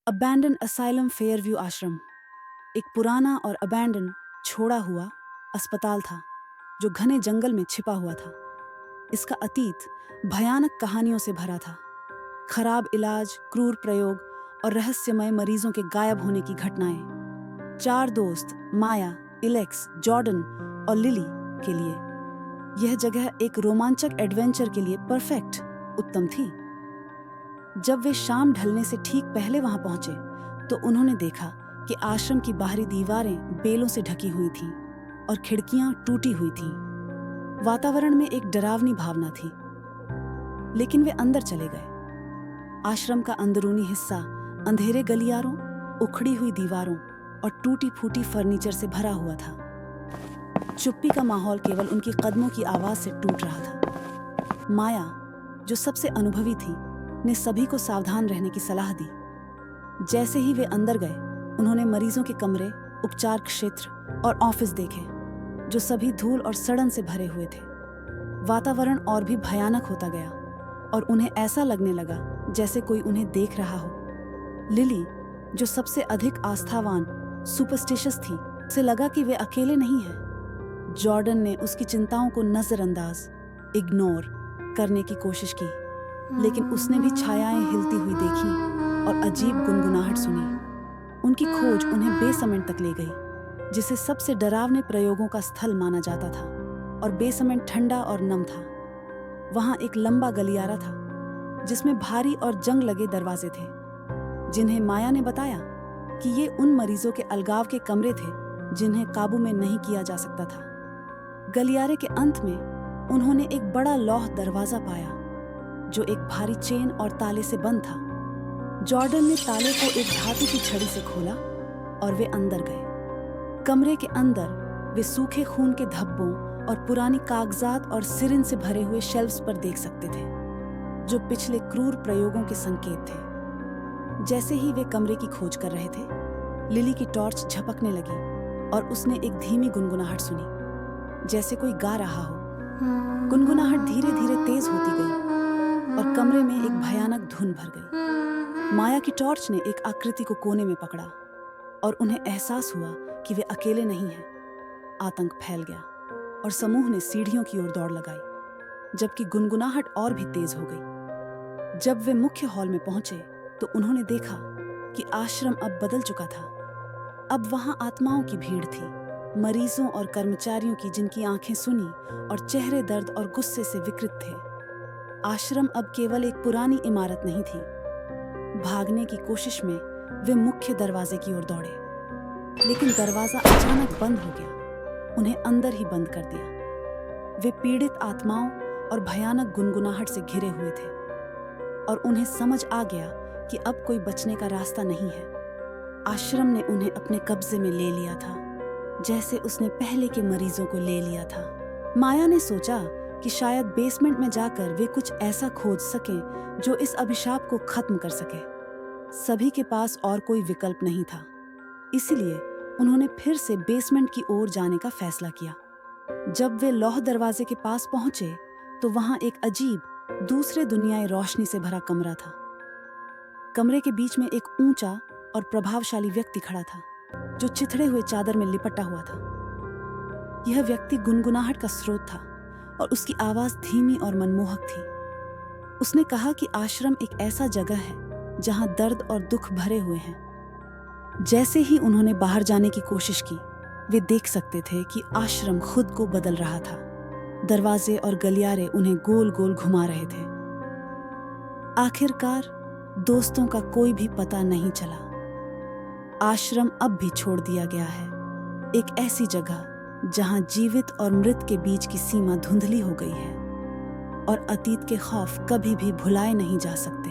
Abandon asylum Fairview आश्रम एक पुराना और अबैंडन छोड़ा हुआ अस्पताल था जो घने जंगल में छिपा हुआ था। इसका अतीत भयानक कहानियों से भरा था। खराब इलाज, क्रूर प्रयोग और रहस्यमय मरीजों के गायब होने की घटनाएं। 4 दोस्त माया, इलेक्स, जॉर्डन और लिली के लिए यह जगह एक रोमांचक एडवेंचर के लिए परफेक्ट उत्तम थी। जब वे शाम ढलने से ठीक पहले वहां पहुंचे तो उन्होंने देखा कि आश्रम की बाहरी दीवारें बेलों से ढकी हुई थीं और खिड़कियां टूटी हुई थीं। वातावरण में एक डरावनी भावना थी। लेकिन वे अंदर चले गए। आश्रम का अंदरूनी हिस्सा अंधेरे गलियारों, उखड़ी हुई दीवारों और टूटी फूटी फर्नीचर से भरा हुआ था। चुप्पी का माहौल केवल उनकी कदमों की आवाज से टूट रहा था। माया, जो सबसे अनुभवी थी, ने सभी को सावधान रहने की सलाह दी। जैसे ही वे अंदर गए, उन्होंने मरीजों के कमरे, उपचार क्षेत्र और ऑफिस देखे, जो सभी धूल और सड़न से भरे हुए थे। वातावरण और भी भयानक होता गया और उन्हें ऐसा लगने लगा जैसे कोई उन्हें देख रहा हो। लिली, जो सबसे अधिक आस्थावान, सुपरस्टिशियस थी, उसे लगा कि वे अकेले नहीं हैं। जॉर्डन ने उसकी चिंताओं को नजरअंदाज, इग्नोर करने की कोशिश की, लेकिन उसने भी छायाएं हिलती हुई देखी और अजीब गुनगुनाहट सुनी। उनकी खोज उन्हें बेसमेंट तक ले गई, जिसे सबसे डरावने प्रयोगों का स्थल माना जाता था। और बेसमेंट ठंडा और नम था। वहां एक लंबा गलियारा था जिसमें भारी और जंग लगे दरवाजे थे, जिन्हें माया ने बताया कि ये उन मरीजों के अलगाव के कमरे थे जिन्हें काबू में नहीं किया जा सकता था। गलियारे के अंत में उन्होंने एक बड़ा लौह दरवाजा पाया जो एक भारी चेन और ताले से बंद था। जॉर्डन ने ताले को एक धातु की छड़ी से खोला और वे अंदर गए। कमरे के अंदर वे सूखे खून के धब्बों और पुरानी कागजात और सिरिंज से भरे हुए शेल्फ्स पर देख सकते थे, जो पिछले क्रूर प्रयोगों के संकेत थे। जैसे ही वे कमरे की खोज कर रहे थे, लिली की टॉर्च झपकने लगी और उसने एक धीमी गुनगुनाहट सुनी, जैसे कोई गा रहा हो। गुनगुनाहट धीरे धीरे तेज होती गई और कमरे में एक भयानक धुन भर गई। माया की टॉर्च ने एक आकृति को कोने में पकड़ा और उन्हें एहसास हुआ कि वे अकेले नहीं हैं। आतंक फैल गया और समूह ने सीढ़ियों की ओर दौड़ लगाई, जबकि गुनगुनाहट और भी तेज हो गई। जब वे मुख्य हॉल में पहुंचे तो उन्होंने देखा कि आश्रम अब बदल चुका था। अब वहां आत्माओं की भीड़ थी, मरीजों और कर्मचारियों की जिनकी आंखें सुनी और चेहरे दर्द और गुस्से से विकृत थे। आश्रम अब केवल एक पुरानी इमारत नहीं थी। भागने की कोशिश में वे मुख्य दरवाजे की ओर दौड़े, लेकिन दरवाजा अचानक बंद हो गया, उन्हें अंदर ही बंद कर दिया। वे पीड़ित आत्माओं और भयानक गुनगुनाहट से घिरे हुए थे और उन्हें समझ आ गया कि अब कोई बचने का रास्ता नहीं है। आश्रम ने उन्हें अपने कब्जे में ले लिया था, जैसे उसने पहले के मरीजों को ले लिया था। माया ने सोचा कि शायद बेसमेंट में जाकर वे कुछ ऐसा खोज सकें जो इस अभिशाप को खत्म कर सके। सभी के पास और कोई विकल्प नहीं था, इसलिए उन्होंने फिर से बेसमेंट की ओर जाने का फैसला किया। जब वे लौह दरवाजे के पास पहुंचे तो वहां एक अजीब, दूसरे दुनियाई रोशनी से भरा कमरा था। कमरे के बीच में एक ऊंचा और प्रभावशाली व्यक्ति खड़ा था, जो चिथड़े हुए चादर में लिपटा हुआ था। यह व्यक्ति गुनगुनाहट का स्रोत था और उसकी आवाज धीमी और मनमोहक थी। उसने कहा कि आश्रम एक ऐसा जगह है जहां दर्द और दुख भरे हुए हैं। जैसे ही उन्होंने बाहर जाने की कोशिश की, वे देख सकते थे कि आश्रम खुद को बदल रहा था। दरवाजे और गलियारे उन्हें गोल गोल घुमा रहे थे। आखिरकार दोस्तों का कोई भी पता नहीं चला। आश्रम अब भी छोड़ दिया गया है, एक ऐसी जगह जहां जीवित और मृत के बीच की सीमा धुंधली हो गई है और अतीत के खौफ कभी भी भुलाए नहीं जा सकते।